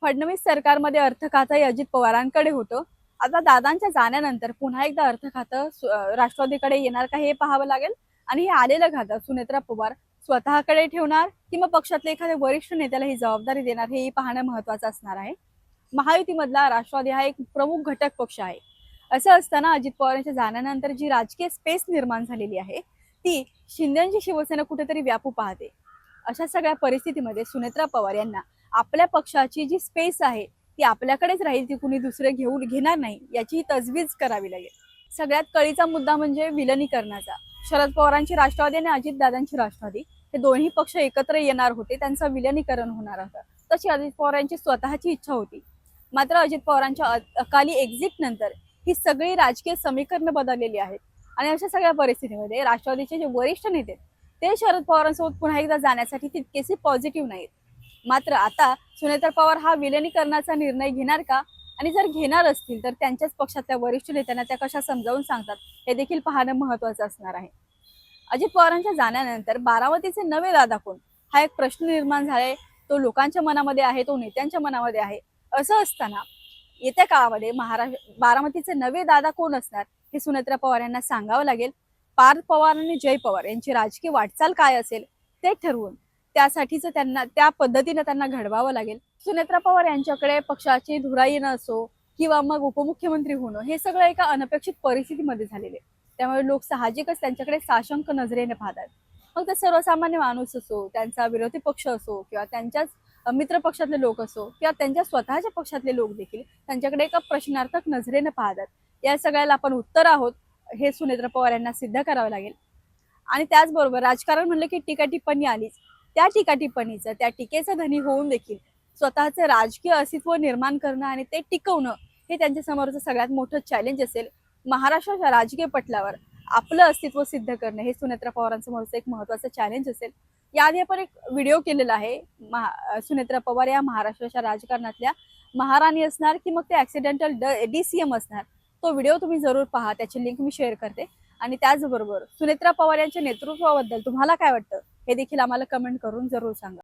फडणवीस सरकारमध्ये अर्थ खातं अजित पवारांकडे होतं. आता दादांच्या जाण्यानंतर पुन्हा एकदा अर्थ खातं राष्ट्रवादीकडे येणार का हे पाहावं लागेल. आणि हे आलेलं खातं सुनेत्रा पवार स्वतःकडे ठेवणार की मग पक्षातल्या एखाद्या वरिष्ठ नेत्याला ही जबाबदारी देणार हेही पाहणं महत्वाचं असणार आहे. महायुतीमधला राष्ट्रवादी हा एक प्रमुख घटक पक्ष आहे. असं असताना अजित पवारांच्या जाण्यानंतर जी राजकीय स्पेस निर्माण झालेली आहे ती शिंदेची शिवसेना कुठेतरी व्यापू पाहते. अशा सगळ्या परिस्थितीमध्ये सुनेत्रा पवार यांना आपल्या पक्षाची जी स्पेस आहे ती आपल्याकडेच राहील, ती कुणी दुसरे घेणार नाही याची तजवीज करावी लागेल. सगळ्यात कळीचा मुद्दा म्हणजे विलनीकरणाचा. शरद पवारांची राष्ट्रवादी आणि अजितदादांची राष्ट्रवादी हे दोन्ही पक्ष एकत्र येणार होते, त्यांचं विलनीकरण होणार होतं. तशी अजित पवारांची स्वतःची इच्छा होती. मात्र अजित पवारांच्या अकाली एक्झिट नंतर ही सगळी राजकीय समीकरणं बदललेली आहेत आणि अशा सगळ्या परिस्थितीमध्ये राष्ट्रवादीचे जे वरिष्ठ नेते ते शरद पवारांसोबत पुन्हा एकदा जाण्यासाठी तितकेसे पॉझिटिव्ह नाहीत. मात्र आता सुनेत्रा पवार हा विलनीकरणाचा निर्णय घेणार का, आणि जर घेणार असतील तर त्यांच्याच पक्षातल्या वरिष्ठ नेत्यांना त्या कशा समजावून सांगतात हे देखील पाहणं महत्वाचं असणार आहे. अजित पवारांच्या जाण्यानंतर बारामतीचे नवे दादा कोण हा एक प्रश्न निर्माण झालाय. तो लोकांच्या मनामध्ये आहे, तो नेत्यांच्या मनामध्ये आहे. असं असताना येत्या काळामध्ये बारामतीचे नवे दादा कोण असणार हे सुनेत्रा पवार यांना सांगावं लागेल. पार्थ पवार आणि जय पवार यांची राजकीय वाटचाल काय असेल ते ठरवून त्यासाठीच त्यांना त्या पद्धतीने त्यांना घडवावं लागेल. सुनेत्रा पवार यांच्याकडे पक्षाची धुरा येणं असो किंवा मग उपमुख्यमंत्री होणं हे सगळं एका अनपेक्षित परिस्थितीमध्ये झालेले. त्यामुळे लोक साहजिकच त्यांच्याकडे साशंक नजरेने पाहतात. मग ते सर्वसामान्य माणूस असो, त्यांचा विरोधी पक्ष असो किंवा त्यांच्याच मित्र पक्षातले लोक असो किंवा त्यांच्या स्वतःच्या पक्षातले लोक देखील त्यांच्याकडे एका प्रश्नार्थक नजरेने पाहतात. या सगळ्याला आपण उत्तर आहोत हे सुनेत्रा पवार यांना सिद्ध करावं लागेल. आणि त्याचबरोबर राजकारण म्हणलं की टीका टिप्पणी आलीच. त्या टीका टिप्पणीचं, त्या टीकेचा धनी होऊन देखील स्वतःचं राजकीय अस्तित्व निर्माण करणं आणि ते टिकवणं हे त्यांच्या समोरचं सगळ्यात मोठं चॅलेंज असेल. महाराष्ट्राच्या राजकीय पटलावर आपलं अस्तित्व सिद्ध करणं हे सुनेत्रा पवारांसमोरचं एक महत्वाचं चॅलेंज असेल. याआधी आपण एक व्हिडिओ केलेला आहे. सुनेत्रा पवार या महाराष्ट्राच्या राजकारणातल्या महाराणी असणार की मग ते ऍक्सिडेंटल DCM असणार, तो व्हिडिओ तुम्ही जरूर पहा. त्याची लिंक मी शेअर करते. आणि त्याचबरोबर सुनेत्रा पवार यांच्या नेतृत्वाबद्दल तुम्हाला काय वाटतं हे देखील आम्हाला कमेंट करून जरूर सांगा.